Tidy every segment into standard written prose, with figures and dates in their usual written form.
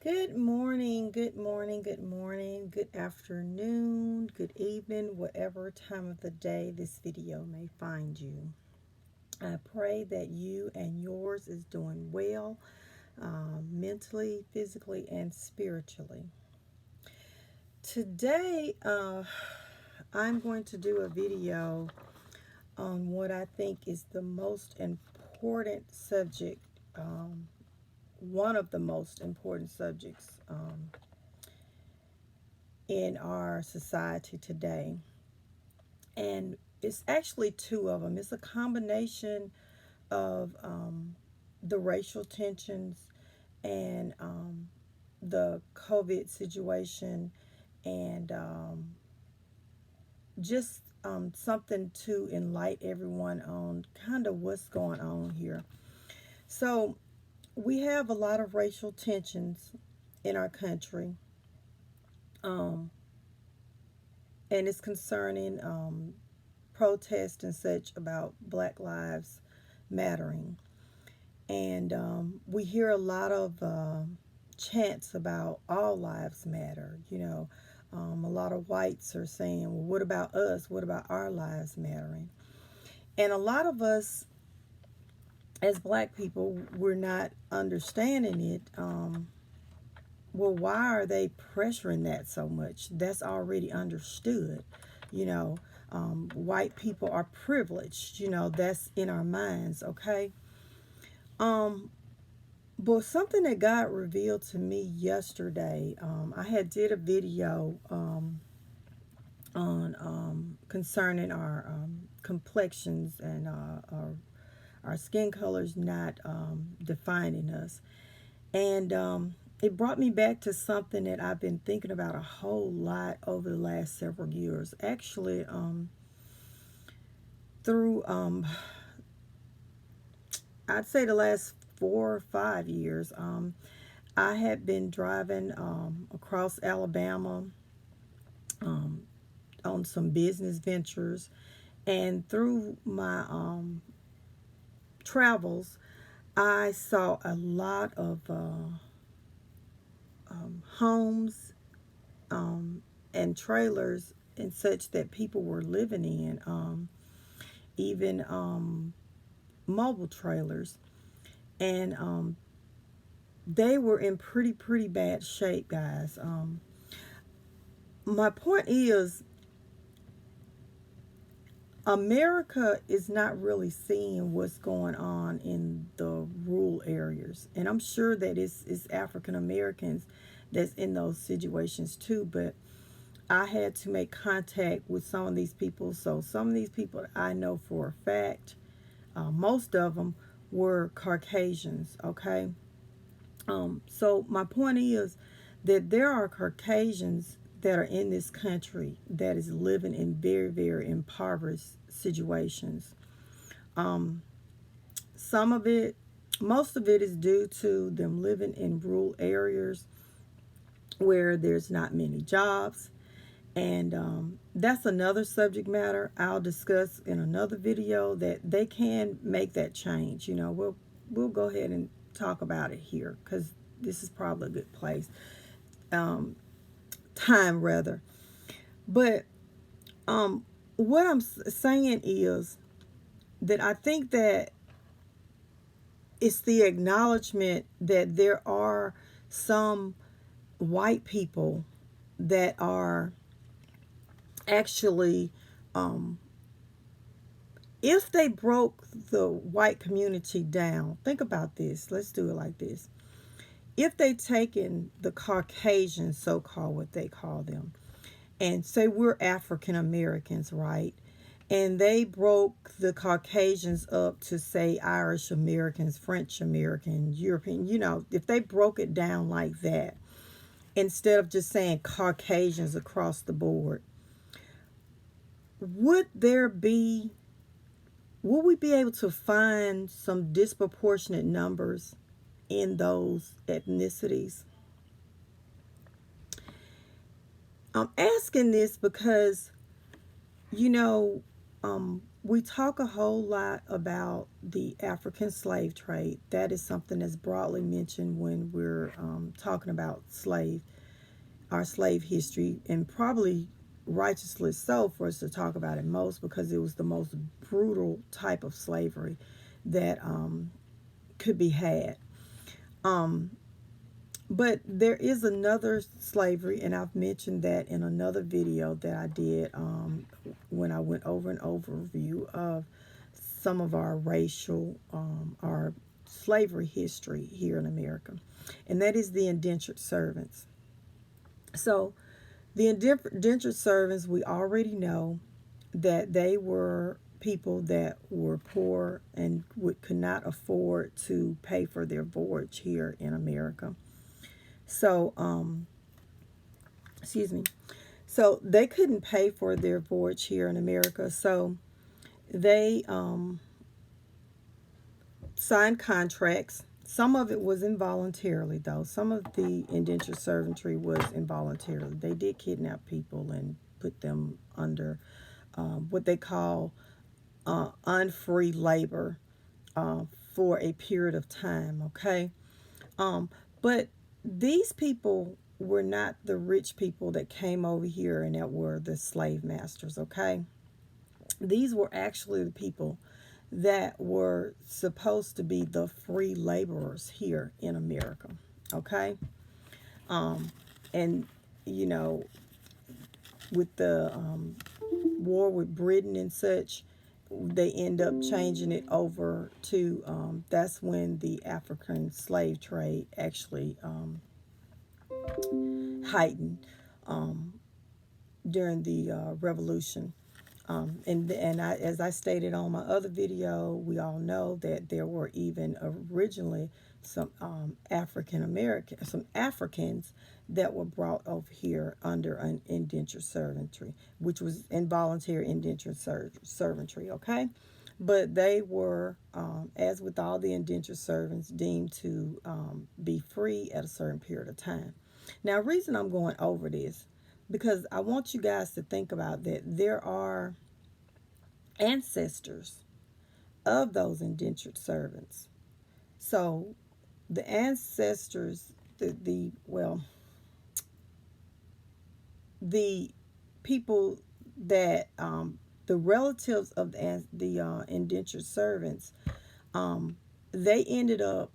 Good morning, good morning, good morning, good afternoon, good evening, whatever time of the day this video may find you. I pray that you and yours is doing well, mentally, physically, and spiritually. Today, I'm going to do a video on what I think is the most important subject, one of the most important subjects in our society today. And it's actually two of them. It's a combination of the racial tensions and the COVID situation and just something to enlighten everyone on kind of what's going on here. So, we have a lot of racial tensions in our country, um, and it's concerning protests and such about Black Lives Mattering. And we hear a lot of chants about all lives matter. A lot of whites are saying, well, what about us? What about our lives mattering? And a lot of us as Black people, we're not understanding it. Well, why are they pressuring that so much? That's already understood. You know, white people are privileged. That's in our minds, okay? Um, but something that God revealed to me yesterday, I had did a video on concerning our complexions and our skin colors not defining us. And it brought me back to something that I've been thinking about a whole lot over the last several years. Actually, through, I'd say the last 4 or 5 years, I had been driving across Alabama um, on some business ventures. And through my travels, I saw a lot of homes and trailers and such that people were living in, even mobile trailers. And they were in pretty bad shape, guys. My point is, America is not really seeing what's going on in the rural areas. And I'm sure that it's African Americans that's in those situations too. But I had to make contact with some of these people. So some of these people I know for a fact, most of them were Caucasians, okay? So my point is that there are Caucasians that are in this country that is living in very impoverished situations. Um, some of it, most of it is due to them living in rural areas where there's not many jobs. And that's another subject matter I'll discuss in another video, that they can make that change. We'll go ahead and talk about it here because this is probably a good place, time rather. But what I'm saying is that I think that it's the acknowledgement that there are some white people that are actually, if they broke the white community down, think about this. Let's do it like this. If they taken the Caucasians, so-called, what they call them, and say we're African Americans, right? And they broke the Caucasians up to, say, Irish Americans, French Americans, European, if they broke it down like that, instead of just saying Caucasians across the board, would we be able to find some disproportionate numbers in those ethnicities? I'm asking this because, you know, we talk a whole lot about the African slave trade. That is something that's broadly mentioned when we're talking about our slave history, and probably righteously so for us to talk about it most, because it was the most brutal type of slavery that could be had. But there is another slavery, and I've mentioned that in another video that I did when I went over an overview of some of our our slavery history here in America, and that is the indentured servants. So the indentured servants, we already know that they were people that were poor and could not afford to pay for their voyage here in America. So, excuse me. So they couldn't pay for their voyage here in America. So they signed contracts. Some of it was involuntarily, though. Some of the indentured servantry was involuntarily. They did kidnap people and put them under what they call unfree labor for a period of time, okay? But these people were not the rich people that came over here and that were the slave masters, okay? These were actually the people that were supposed to be the free laborers here in America, okay? And, you know, with the war with Britain and such, they end up changing it over to, that's when the African slave trade actually heightened during the Revolution. As I stated on my other video, we all know that there were even originally some some Africans that were brought over here under an indentured servantry, which was involuntary indentured servantry, okay? But they were, as with all the indentured servants, deemed to be free at a certain period of time. Now, the reason I'm going over this, because I want you guys to think about that there are ancestors of those indentured servants. So the ancestors, the people that the relatives of the indentured servants, they ended up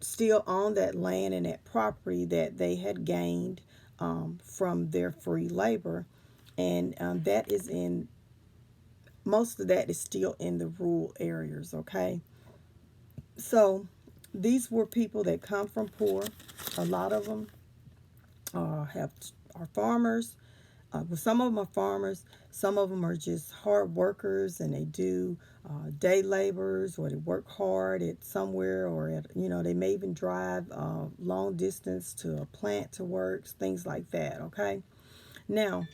still on that land and that property that they had gained from their free labor, and that is in most of that is still in the rural areas, okay? So these were people that come from poor. A lot of them are farmers. Well, some of them are farmers. Some of them are just hard workers, and they do day laborers, or they work hard at somewhere, or at, they may even drive long distance to a plant to work, things like that, okay? Now,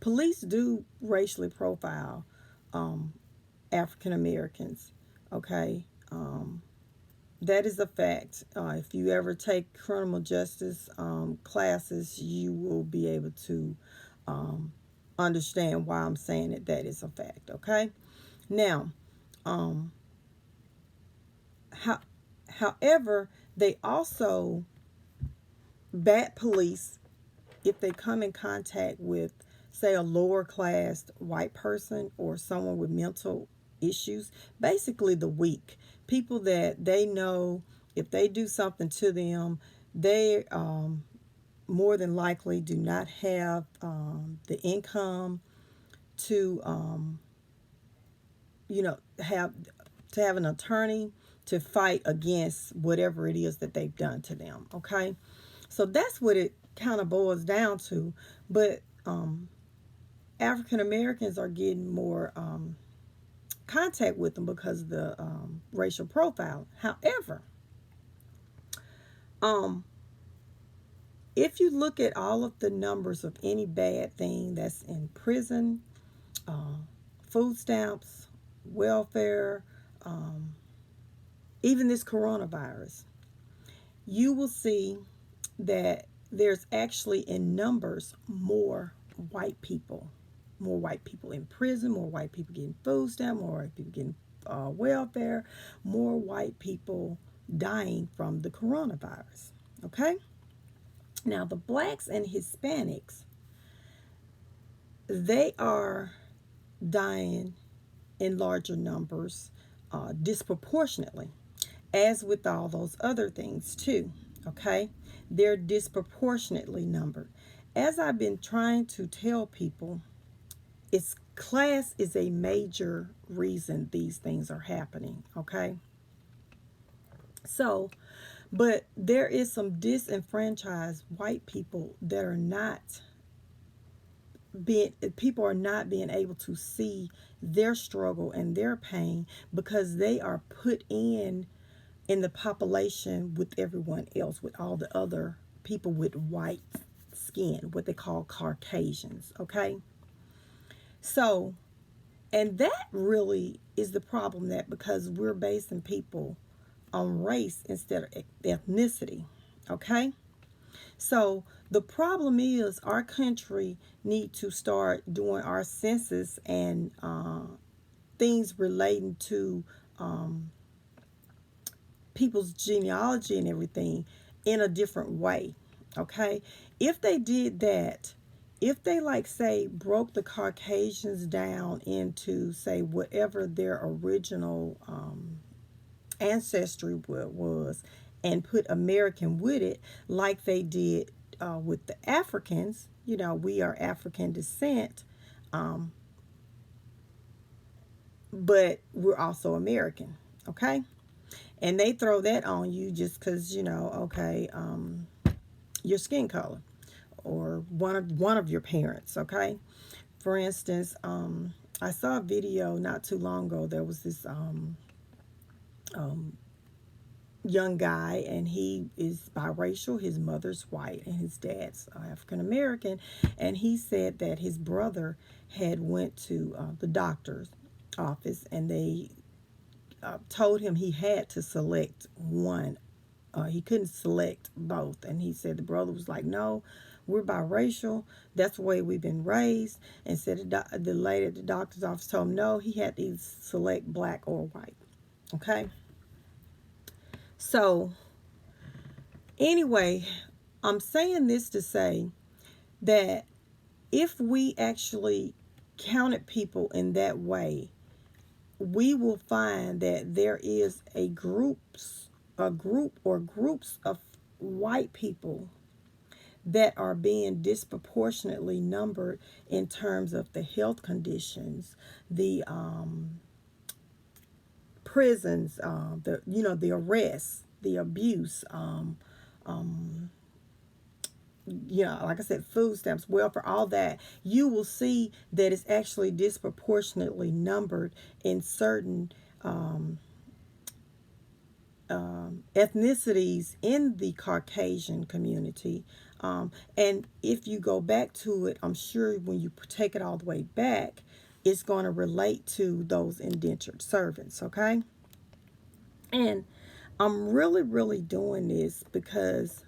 police do racially profile African Americans, okay? That is a fact. If you ever take criminal justice classes, you will be able to understand why I'm saying that is a fact, okay? Now, however, they also, bad police, if they come in contact with, say, a lower class white person or someone with mental issues, basically the weak, people that they know if they do something to them, they more than likely do not have the income to have an attorney to fight against whatever it is that they've done to them, okay? So that's what it kind of boils down to. But African Americans are getting more contact with them because of the racial profile. However, if you look at all of the numbers of any bad thing that's in prison, food stamps, welfare, even this coronavirus, you will see that there's actually in numbers more white people more white people in prison, more white people getting food stamps, more white people getting welfare, more white people dying from the coronavirus. Okay? Now, the blacks and Hispanics, they are dying in larger numbers disproportionately, as with all those other things, too. Okay? They're disproportionately numbered. As I've been trying to tell people, class is a major reason these things are happening. Okay? So, but there is some disenfranchised white people that are not people are not being able to see their struggle and their pain because they are put in the population with everyone else, with all the other people with white skin, what they call Caucasians. Okay? So, and that really is the problem, that because we're basing people on race instead of ethnicity. Okay? So the problem is our country need to start doing our census and things relating to people's genealogy and everything in a different way. Okay? If they did that, if they, like, say, broke the Caucasians down into, say, whatever their original ancestry was, and put American with it, like they did with the Africans. We are African descent, but we're also American. Okay? And they throw that on you just because, okay, your skin color or one of your parents. Okay? For instance, I saw a video not too long ago. There was this young guy, and he is biracial. His mother's white and his dad's African American, and he said that his brother had went to the doctor's office, and they told him he had to select one. He couldn't select both, and he said the brother was like, "No, we're biracial. That's the way we've been raised." And said the lady at the doctor's office told him no, he had to select black or white. Okay. So, anyway, I'm saying this to say that if we actually counted people in that way, we will find that there is a group or groups of white people that are being disproportionately numbered in terms of the health conditions, the prisons, the arrests, the abuse, like I said, food stamps, welfare, all that. You will see that it's actually disproportionately numbered in certain ethnicities in the Caucasian community. And if you go back to it, I'm sure when you take it all the way back, it's going to relate to those indentured servants. Okay? And I'm really, really doing this because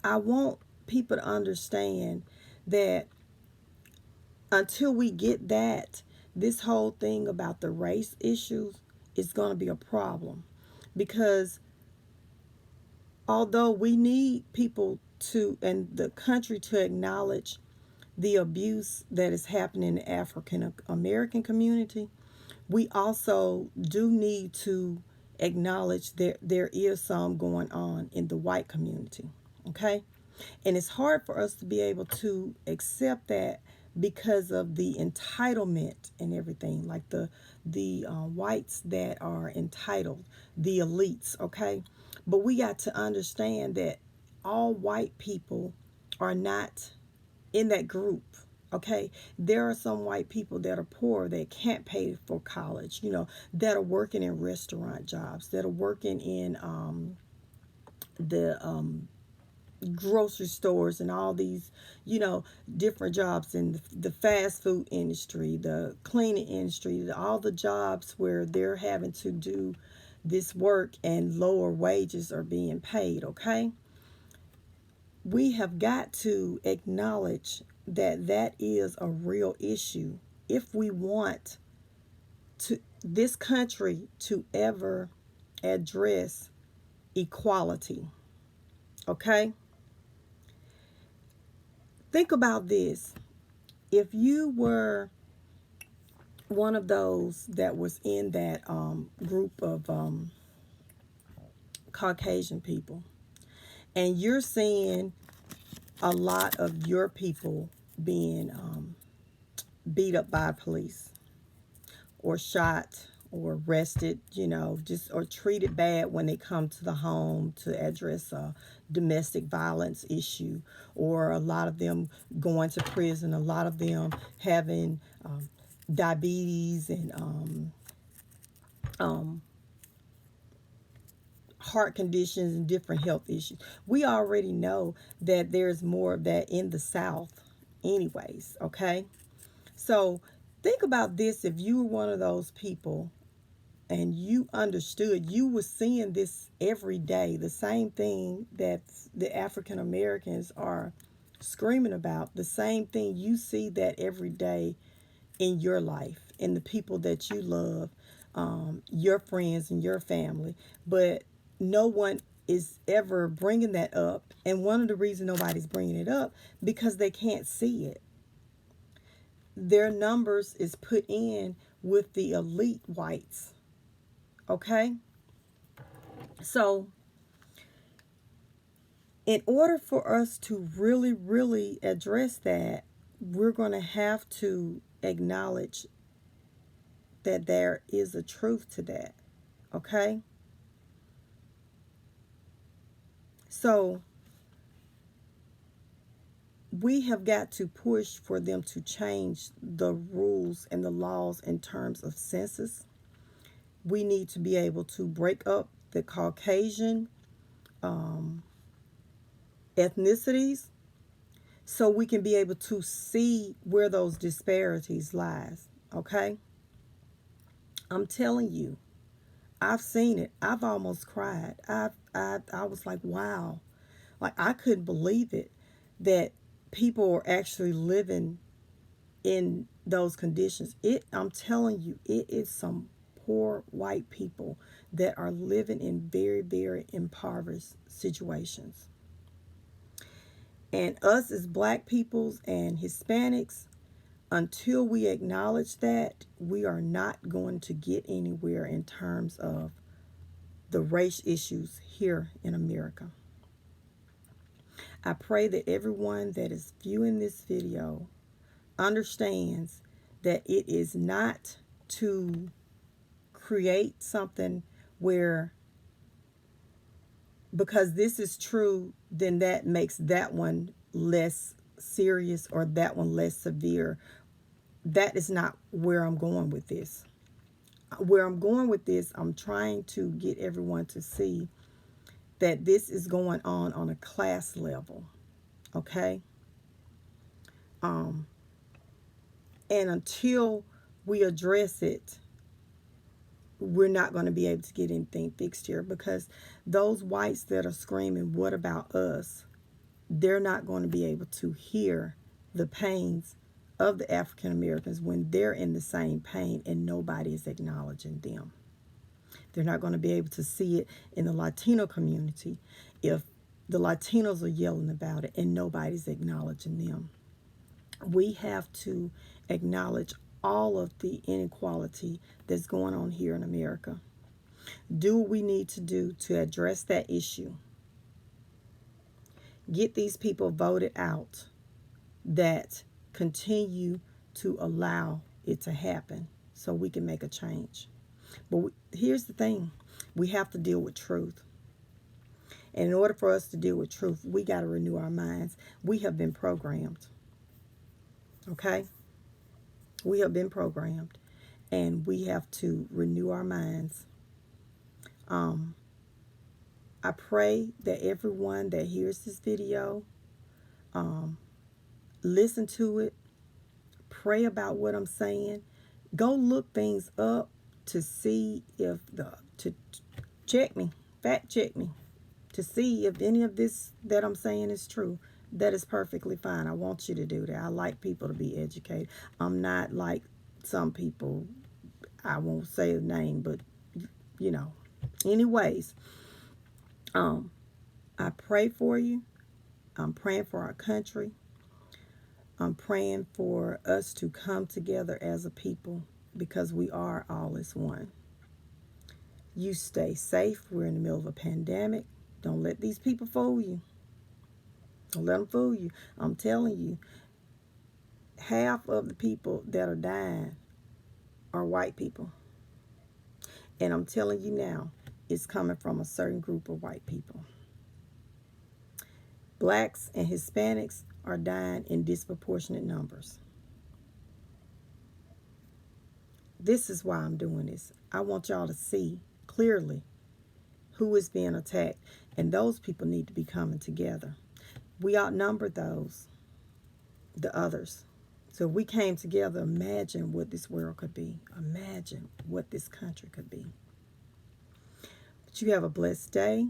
I want people to understand that until we get that, this whole thing about the race issues is going to be a problem. Because although we need people to, and the country to acknowledge the abuse that is happening in the African American community, we also do need to acknowledge that there is some going on in the white community. Okay? And it's hard for us to be able to accept that because of the entitlement and everything, like the whites that are entitled, the elites. Okay? But we got to understand that all white people are not in that group. Okay, there are some white people that are poor that can't pay for college, that are working in restaurant jobs, that are working in the grocery stores and all these, different jobs in the fast food industry, the cleaning industry, all the jobs where they're having to do this work and lower wages are being paid. Okay, we have got to acknowledge that that is a real issue if we want to this country to ever address equality. Okay? Think about this. If you were one of those that was in that group of Caucasian people, and you're seeing a lot of your people being beat up by police or shot or arrested, just or treated bad when they come to the home to address a domestic violence issue, or a lot of them going to prison, a lot of them having diabetes and heart conditions and different health issues. We already know that there's more of that in the South anyways, okay? So think about this. If you were one of those people and you understood, you were seeing this every day, the same thing that the African Americans are screaming about, the same thing, you see that every day in your life, in the people that you love, your friends and your family, but no one is ever bringing that up. And one of the reasons nobody's bringing it up, because they can't see it. Their numbers is put in with the elite whites. Okay? So, in order for us to really, really address that, we're going to have to acknowledge that there is a truth to that. Okay? So, we have got to push for them to change the rules and the laws in terms of census. We need to be able to break up the Caucasian ethnicities so we can be able to see where those disparities lies. Okay? I'm telling you, I've seen it. I've almost cried. I was like, wow. Like, I couldn't believe it that people are actually living in those conditions. I'm telling you, it is some poor white people that are living in very, very impoverished situations. And us as black peoples and Hispanics, until we acknowledge that, we are not going to get anywhere in terms of the race issues here in America. I pray that everyone that is viewing this video understands that it is not to create something where, because this is true, then that makes that one less serious or that one less severe. That is not where I'm going with this. Where I'm going with this, I'm trying to get everyone to see that this is going on a class level. Okay? And until we address it, we're not going to be able to get anything fixed here, because those whites that are screaming, what about us? They're not going to be able to hear the pains of the African Americans when they're in the same pain and nobody is acknowledging them. They're not going to be able to see it in the Latino community if the Latinos are yelling about it and nobody's acknowledging them. We have to acknowledge all of the inequality that's going on here in America. Do what we need to do to address that issue. Get these people voted out that continue to allow it to happen so we can make a change. But here's the thing. We have to deal with truth. And in order for us to deal with truth, we got to renew our minds. We have been programmed. Okay? We have been programmed. And we have to renew our minds. I pray that everyone that hears this video, listen to it, pray about what I'm saying, go look things up to see if to check me, fact check me, to see if any of this that I'm saying is true, that is perfectly fine. I want you to do that. I like people to be educated. I'm not like some people, I won't say the name, but you know. Anyways, I pray for you. I'm praying for our country. I'm praying for us to come together as a people because we are all as one. You stay safe. We're in the middle of a pandemic. Don't let these people fool you. Don't let them fool you. I'm telling you, half of the people that are dying are white people. And I'm telling you now, it's coming from a certain group of white people. Blacks and Hispanics are dying in disproportionate numbers. This is why I'm doing this. I want y'all to see clearly who is being attacked, and those people need to be coming together. We outnumber the others. So if we came together, imagine what this world could be. Imagine what this country could be. But you have a blessed day.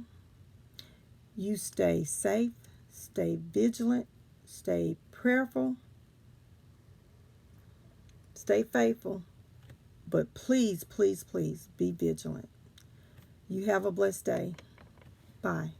You stay safe, stay vigilant, stay prayerful, stay faithful, but please, please, please be vigilant. You have a blessed day. Bye.